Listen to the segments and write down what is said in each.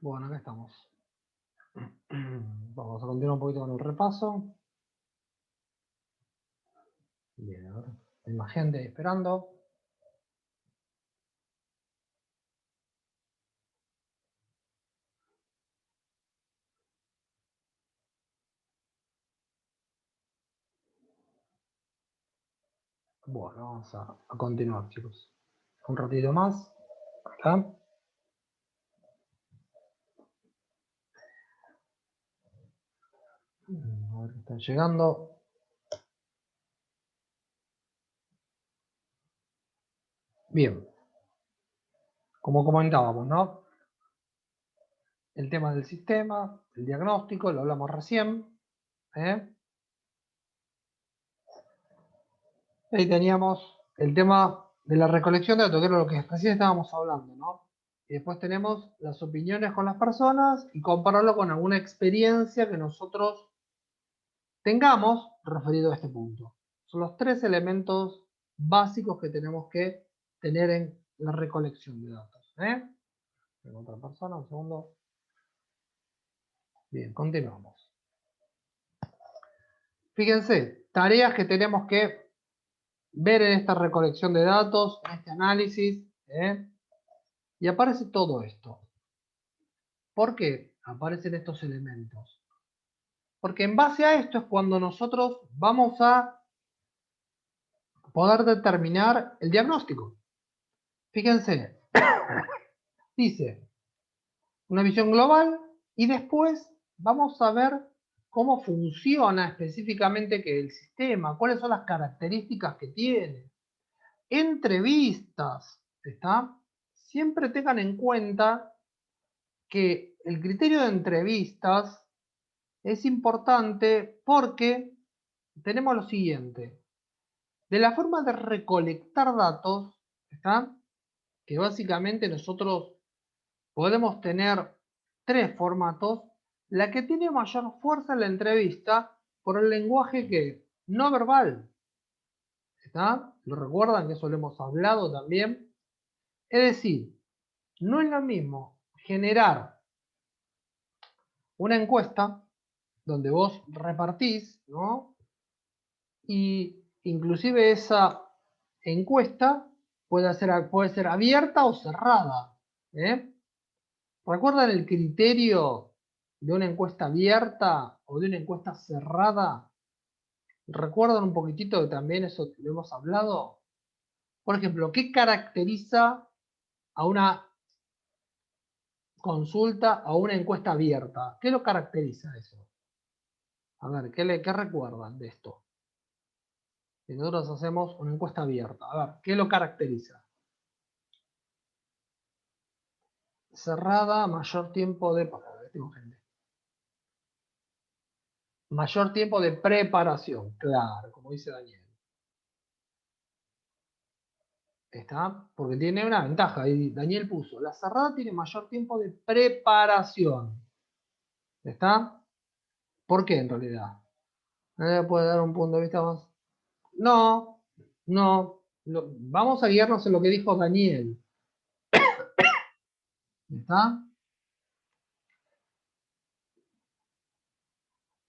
Bueno, acá estamos. Vamos a continuar un poquito con el repaso. Bien, a ver. Hay más gente esperando. Bueno, vamos a continuar, chicos. Un ratito más. Acá. A ver, están llegando. Bien. Como comentábamos, ¿no? El tema del sistema, el diagnóstico, lo hablamos recién. Ahí teníamos el tema de la recolección de datos, que era lo que recién estábamos hablando, ¿no? Y después tenemos las opiniones con las personas y compararlo con alguna experiencia que nosotros tengamos referido a este punto. Son los tres elementos básicos que tenemos que tener en la recolección de datos. Tengo otra persona, un segundo. Bien, continuamos. Fíjense, tareas que tenemos que ver en esta recolección de datos, en este análisis, y aparece todo esto. ¿Por qué aparecen estos elementos? Porque en base a esto es cuando nosotros vamos a poder determinar el diagnóstico. Fíjense, dice una visión global y después vamos a ver cómo funciona específicamente que el sistema, cuáles son las características que tiene. Entrevistas, ¿está? Siempre tengan en cuenta que el criterio de entrevistas es importante porque tenemos lo siguiente. De la forma de recolectar datos, ¿está? Que básicamente nosotros podemos tener tres formatos. La que tiene mayor fuerza en la entrevista por el lenguaje que no verbal. ¿Está? ¿Lo recuerdan? Que eso lo hemos hablado también. Es decir, no es lo mismo generar una encuesta donde vos repartís, ¿no? Y inclusive esa encuesta puede ser abierta o cerrada. ¿Recuerdan el criterio de una encuesta abierta o de una encuesta cerrada? ¿Recuerdan un poquitito que también eso lo hemos hablado? Por ejemplo, ¿qué caracteriza a una consulta, a una encuesta abierta? ¿Qué lo caracteriza eso? A ver, ¿qué recuerdan de esto? Si nosotros hacemos una encuesta abierta, a ver, ¿qué lo caracteriza? Cerrada, mayor tiempo de... Tengo gente. Mayor tiempo de preparación, claro, como dice Daniel. ¿Está? Porque tiene una ventaja, y Daniel puso, la cerrada tiene mayor tiempo de preparación. ¿Está? ¿Por qué en realidad? ¿Nadie puede dar un punto de vista más? No, no. Vamos a guiarnos en lo que dijo Daniel. ¿Está?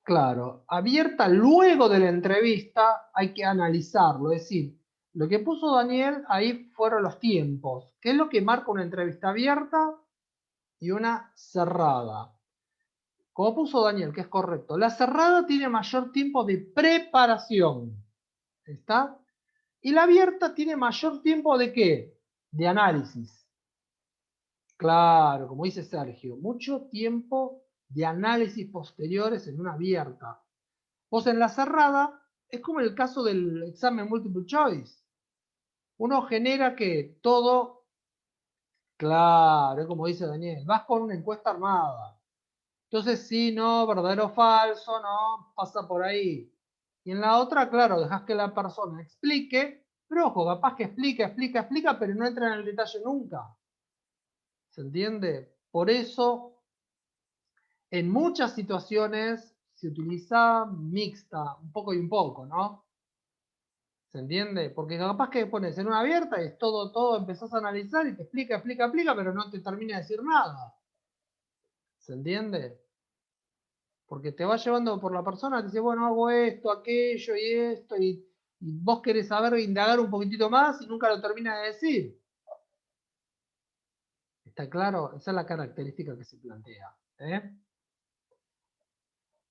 Claro, abierta luego de la entrevista hay que analizarlo, es decir, lo que puso Daniel ahí fueron los tiempos, qué es lo que marca una entrevista abierta y una cerrada. Como puso Daniel, que es correcto, la cerrada tiene mayor tiempo de preparación, ¿está? Y la abierta tiene mayor tiempo de ¿qué? De análisis. Claro, como dice Sergio, mucho tiempo de análisis posteriores en una abierta. Vos en la cerrada, es como el caso del examen multiple choice. Uno genera que todo, claro, es como dice Daniel, vas con una encuesta armada. Entonces, sí, no, verdadero o falso, no, pasa por ahí. Y en la otra, claro, dejas que la persona explique, pero ojo, capaz que explica, pero no entra en el detalle nunca. ¿Se entiende? Por eso, en muchas situaciones se utiliza mixta, un poco y un poco, ¿no? ¿Se entiende? Porque capaz que pones en una abierta y es todo, empezás a analizar y te explica, pero no te termina de decir nada. ¿Se entiende? Porque te va llevando por la persona, te dice, bueno, hago esto, aquello y esto, y vos querés saber, indagar un poquitito más y nunca lo termina de decir. ¿Está claro? Esa es la característica que se plantea.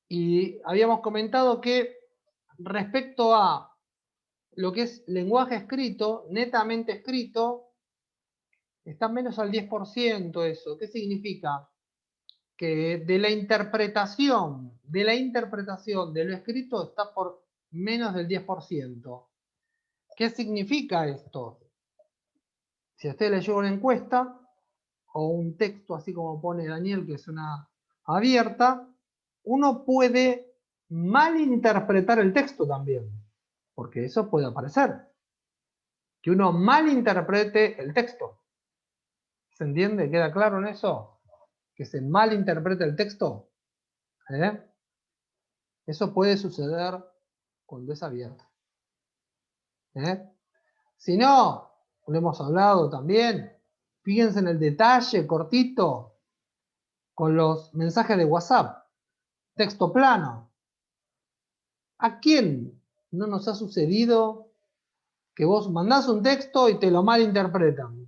Y habíamos comentado que respecto a lo que es lenguaje escrito, netamente escrito, está menos al 10% eso. ¿Qué significa? Que de la interpretación de lo escrito está por menos del 10%. ¿Qué significa esto? Si a usted le llega una encuesta o un texto así como pone Daniel, que es una abierta, uno puede malinterpretar el texto también, porque eso puede aparecer. Que uno malinterprete el texto. ¿Se entiende? ¿Queda claro en eso? Que se malinterprete el texto. Eso puede suceder cuando es abierto. Si no, lo hemos hablado también, fíjense en el detalle cortito con los mensajes de WhatsApp, texto plano. ¿A quién no nos ha sucedido que vos mandás un texto y te lo malinterpretan?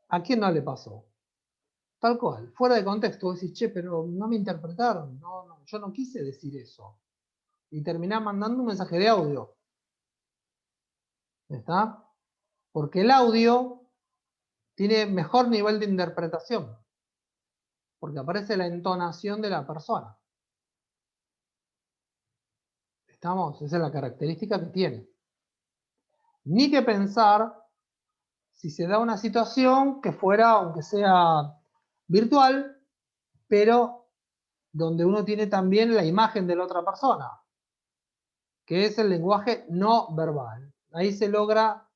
¿A quién no le pasó? Tal cual, fuera de contexto, vos decís, che, pero no me interpretaron, no, yo no quise decir eso. Y terminás mandando un mensaje de audio. ¿Está? Porque el audio tiene mejor nivel de interpretación. Porque aparece la entonación de la persona. ¿Estamos? Esa es la característica que tiene. Ni que pensar si se da una situación que fuera, aunque sea virtual, pero donde uno tiene también la imagen de la otra persona, que es el lenguaje no verbal. Ahí se logra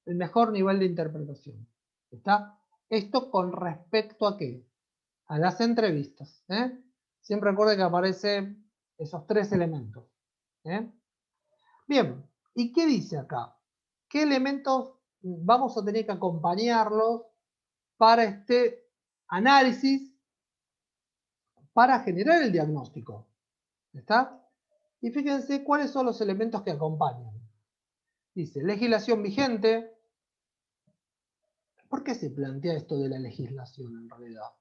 el mejor nivel de interpretación. ¿Está? Esto con respecto a qué? A las entrevistas. Siempre recuerde que aparecen esos tres elementos. Bien, ¿y qué dice acá? ¿Qué elementos vamos a tener que acompañarlos para este análisis, para generar el diagnóstico? ¿Está? Y fíjense cuáles son los elementos que acompañan. Dice, legislación vigente. ¿Por qué se plantea esto de la legislación en realidad?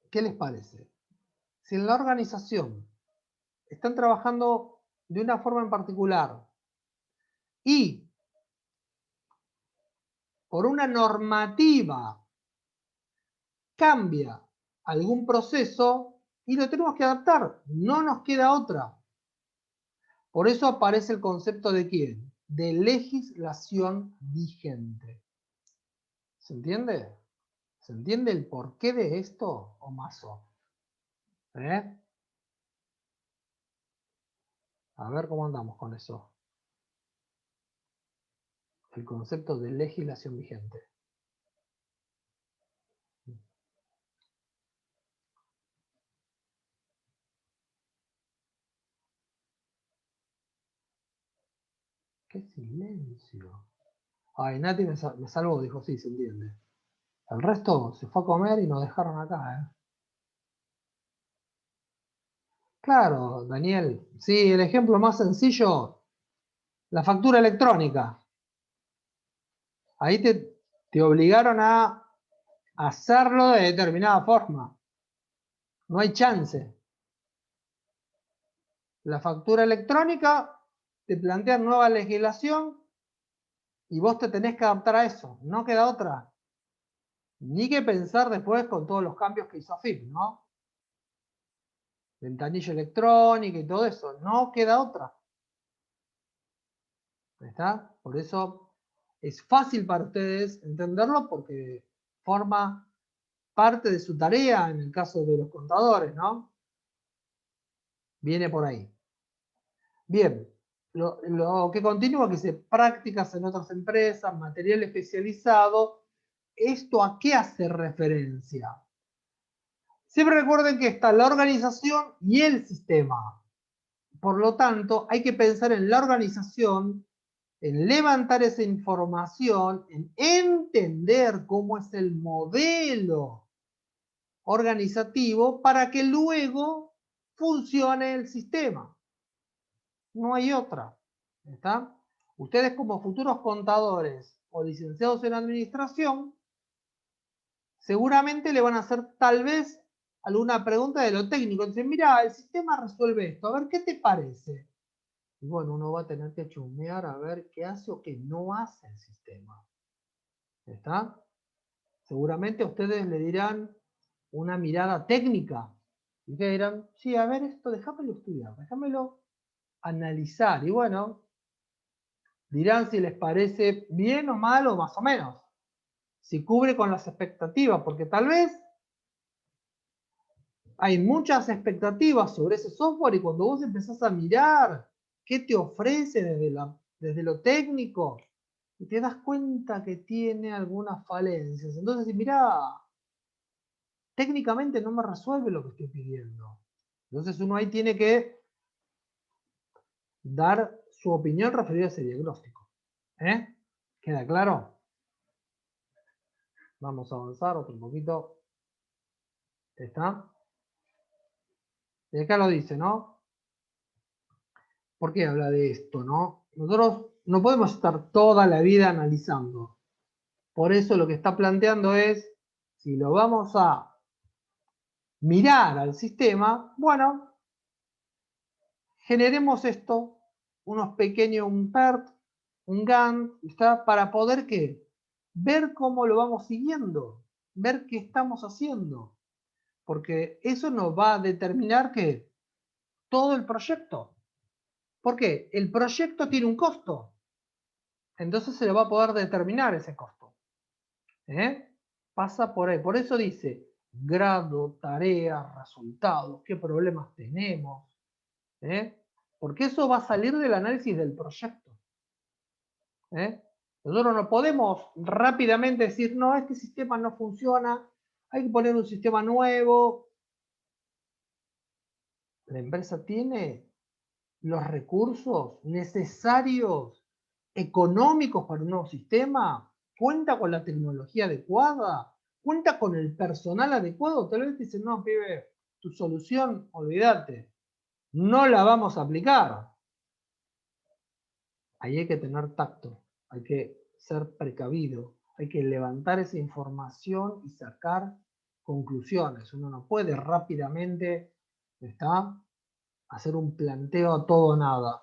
¿Qué les parece? Si en la organización están trabajando de una forma en particular y por una normativa cambia algún proceso y lo tenemos que adaptar, no nos queda otra. Por eso aparece el concepto de ¿quién? De legislación vigente. ¿Se entiende? ¿Se entiende el porqué de esto o mazo? A ver cómo andamos con eso. El concepto de legislación vigente. ¡Qué silencio! Ay, Nati me salvó, dijo, sí, se entiende. El resto se fue a comer y nos dejaron acá, Claro, Daniel. Sí, el ejemplo más sencillo, la factura electrónica. Ahí te obligaron a hacerlo de determinada forma. No hay chance. La factura electrónica te plantea nueva legislación y vos te tenés que adaptar a eso. No queda otra. Ni que pensar después con todos los cambios que hizo AFIP, ¿no? Ventanilla electrónica y todo eso. No queda otra. ¿Está? Por eso es fácil para ustedes entenderlo porque forma parte de su tarea en el caso de los contadores, ¿no? Viene por ahí. Bien, lo que continúa, que dice prácticas en otras empresas, material especializado. ¿Esto a qué hace referencia? Siempre recuerden que está la organización y el sistema. Por lo tanto, hay que pensar en la organización en levantar esa información, en entender cómo es el modelo organizativo para que luego funcione el sistema. No hay otra. ¿Está? Ustedes como futuros contadores o licenciados en administración, seguramente le van a hacer tal vez alguna pregunta de lo técnico. Dicen, mira, el sistema resuelve esto, a ver, ¿qué te parece? Y bueno, uno va a tener que chusmear a ver qué hace o qué no hace el sistema. ¿Está? Seguramente ustedes le dirán una mirada técnica. Y ustedes dirán, sí, a ver esto, déjamelo estudiar, déjamelo analizar. Y bueno, dirán si les parece bien o mal o más o menos. Si cubre con las expectativas, porque tal vez hay muchas expectativas sobre ese software y cuando vos empezás a mirar qué te ofrece desde lo técnico, y te das cuenta que tiene algunas falencias. Entonces, mirá, técnicamente no me resuelve lo que estoy pidiendo. Entonces uno ahí tiene que dar su opinión referida a ese diagnóstico. ¿Eh? ¿Queda claro? Vamos a avanzar otro poquito. ¿Está? Y acá lo dice, ¿no? ¿Por qué habla de esto, no? Nosotros no podemos estar toda la vida analizando. Por eso lo que está planteando es, si lo vamos a mirar al sistema, bueno, generemos esto, unos pequeños, un PERT, un Gantt, ¿está? Para poder ¿qué? Ver cómo lo vamos siguiendo, ver qué estamos haciendo, porque eso nos va a determinar que todo el proyecto. ¿Por qué? El proyecto tiene un costo, entonces se le va a poder determinar ese costo. ¿Eh? Pasa por ahí, por eso dice grado, tarea, resultados, qué problemas tenemos, ¿eh? Porque eso va a salir del análisis del proyecto. ¿Eh? Nosotros no podemos rápidamente decir, no, este sistema no funciona, hay que poner un sistema nuevo. La empresa tiene los recursos necesarios económicos para un nuevo sistema, cuenta con la tecnología adecuada, cuenta con el personal adecuado. Tal vez dicen, no, pibe, tu solución, olvídate, no la vamos a aplicar. Ahí hay que tener tacto, hay que ser precavido, hay que levantar esa información y sacar conclusiones. Uno no puede rápidamente, ¿está?, hacer un planteo a todo o nada.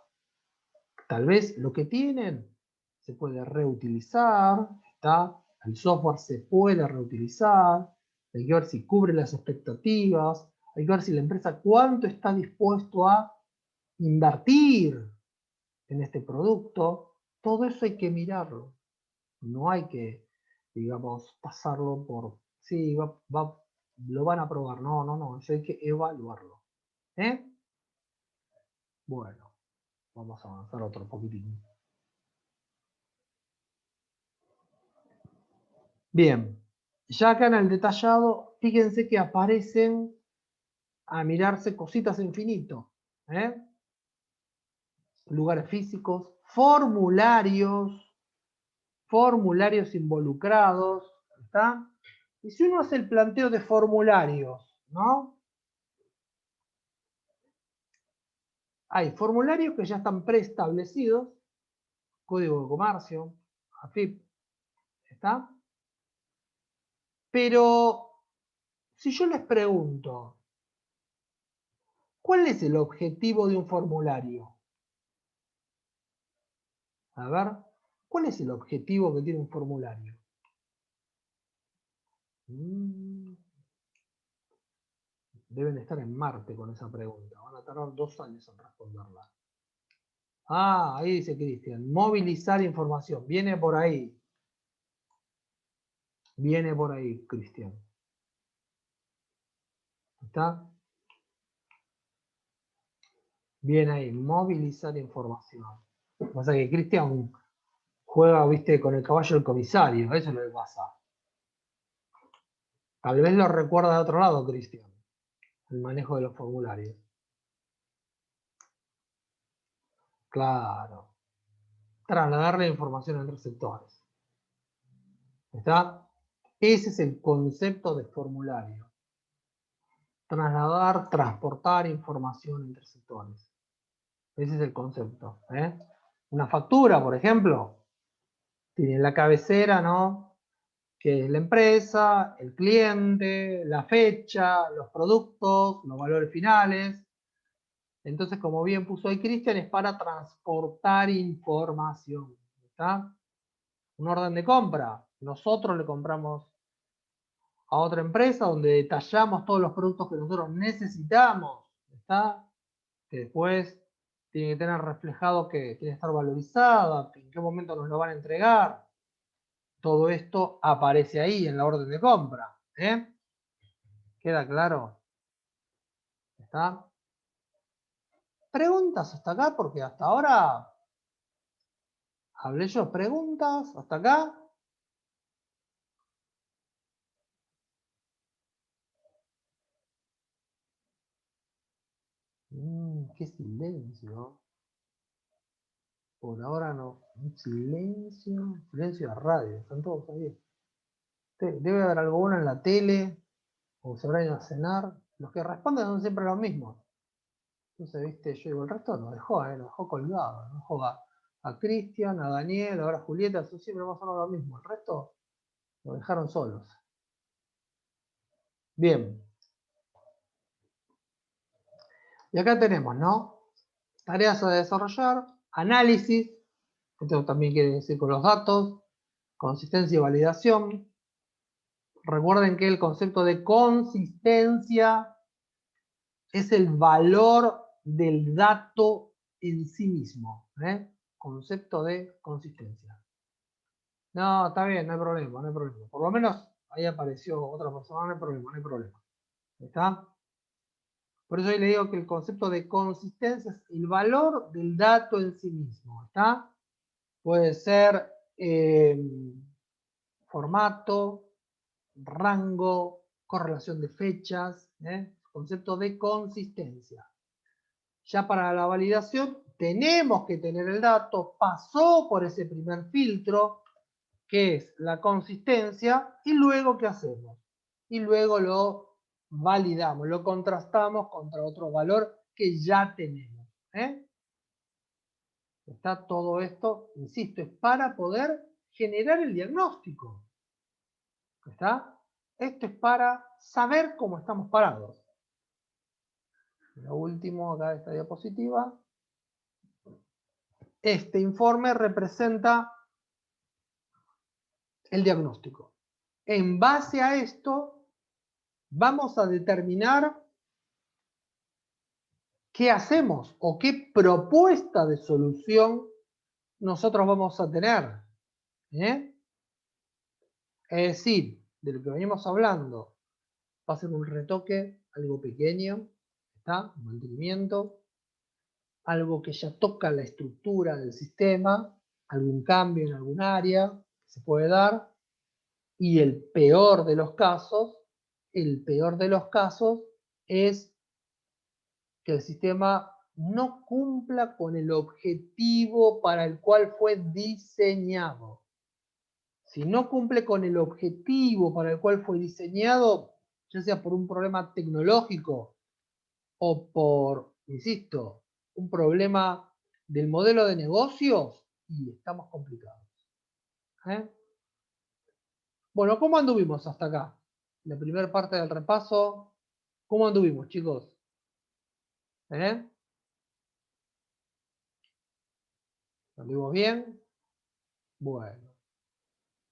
Tal vez lo que tienen se puede reutilizar, ¿está? El software se puede reutilizar, hay que ver si cubre las expectativas, hay que ver si la empresa cuánto está dispuesto a invertir en este producto. Todo eso hay que mirarlo. No hay que, digamos, pasarlo por, sí, lo van a probar. No, no, no, eso hay que evaluarlo. ¿Eh? Bueno, vamos a avanzar otro poquitín. Bien, ya acá en el detallado, fíjense que aparecen a mirarse cositas infinito. ¿Eh? Lugares físicos, formularios involucrados, ¿está? Y si uno hace el planteo de formularios, ¿no? Hay formularios que ya están preestablecidos, Código de Comercio, AFIP, ¿está? Pero si yo les pregunto, ¿cuál es el objetivo de un formulario? A ver, ¿cuál es el objetivo que tiene un formulario? Deben estar en Marte con esa pregunta. Van a tardar 2 años en responderla. Ah, ahí dice Cristian. Movilizar información. Viene por ahí. Viene por ahí, Cristian. ¿Está? Viene ahí. Movilizar información. Lo que pasa es que Cristian juega, viste, con el caballo del comisario. Eso es lo que pasa. Tal vez lo recuerda de otro lado, Cristian. El manejo de los formularios. Claro. trasladar la información entre sectores. ¿Está? Ese es el concepto de formulario. Trasladar, transportar información entre sectores. Ese es el concepto. Una factura, por ejemplo, tiene la cabecera, ¿no? Que es la empresa, el cliente, la fecha, los productos, los valores finales. Entonces, como bien puso ahí Cristian, es para transportar información. ¿Está? Un orden de compra. Nosotros le compramos a otra empresa donde detallamos todos los productos que nosotros necesitamos. ¿Está? Que después tiene que tener reflejado que tiene que estar valorizada, en qué momento nos lo van a entregar. Todo esto aparece ahí en la orden de compra. ¿Queda claro? ¿Está? ¿Preguntas hasta acá? Porque hasta ahora hablé yo. ¿Preguntas hasta acá? Qué silencio. Por ahora no. Un silencio. Silencio de radio. Están todos ahí. Debe haber alguno en la tele. O se habrán ido a cenar. Los que responden son siempre los mismos. Entonces, viste, yo digo, el resto nos dejó colgado. Nos dejó a Cristian, a Daniel, ahora a Julieta. Son siempre más o menos lo mismo. El resto lo dejaron solos. Bien. Y acá tenemos, ¿no? Tareas a desarrollar, análisis, esto también quiere decir con los datos, consistencia y validación. Recuerden que el concepto de consistencia es el valor del dato en sí mismo. Concepto de consistencia. No, está bien, no hay problema, no hay problema. Por lo menos ahí apareció otra persona, no hay problema, no hay problema. ¿Está? Por eso hoy le digo que el concepto de consistencia es el valor del dato en sí mismo. ¿Está? Puede ser formato, rango, correlación de fechas, concepto de consistencia. Ya para la validación tenemos que tener el dato, pasó por ese primer filtro, que es la consistencia, y luego ¿qué hacemos? Y luego lo validamos, lo contrastamos contra otro valor que ya tenemos. Está todo esto, insisto, es para poder generar el diagnóstico. ¿Está? Esto es para saber cómo estamos parados. Lo último acá de esta diapositiva. Este informe representa el diagnóstico. En base a esto, vamos a determinar qué hacemos o qué propuesta de solución nosotros vamos a tener. Es decir, de lo que venimos hablando, va a ser un retoque, algo pequeño, ¿está? Un mantenimiento, algo que ya toca la estructura del sistema, algún cambio en algún área que se puede dar, y el peor de los casos es que el sistema no cumpla con el objetivo para el cual fue diseñado. Si no cumple con el objetivo para el cual fue diseñado, ya sea por un problema tecnológico o por, insisto, un problema del modelo de negocios, y estamos complicados. Bueno, ¿cómo anduvimos hasta acá? La primera parte del repaso. ¿Cómo anduvimos, chicos? ¿Anduvimos bien? Bueno.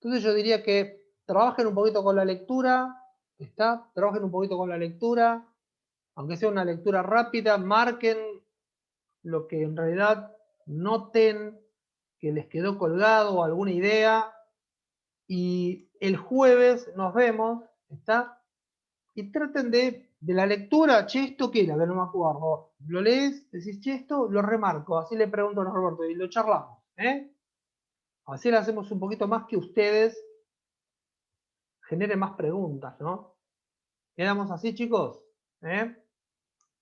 Entonces yo diría que trabajen un poquito con la lectura. Trabajen un poquito con la lectura. Aunque sea una lectura rápida, marquen lo que en realidad noten que les quedó colgado o alguna idea. Y el jueves nos vemos, y traten de la lectura, che, ¿esto qué era? Que no me acuerdo. Lo lees, decís, che, esto lo remarco, así le pregunto a Roberto y lo charlamos. Así le hacemos un poquito más que ustedes generen más preguntas, ¿no? ¿Quedamos así, chicos?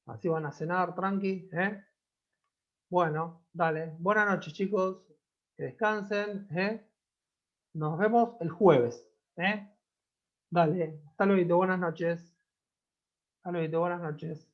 Así van a cenar, tranqui. Bueno, dale. Buenas noches, chicos. Que descansen. Nos vemos el jueves. Dale, hasta luego, buenas noches. Hasta luego, buenas noches.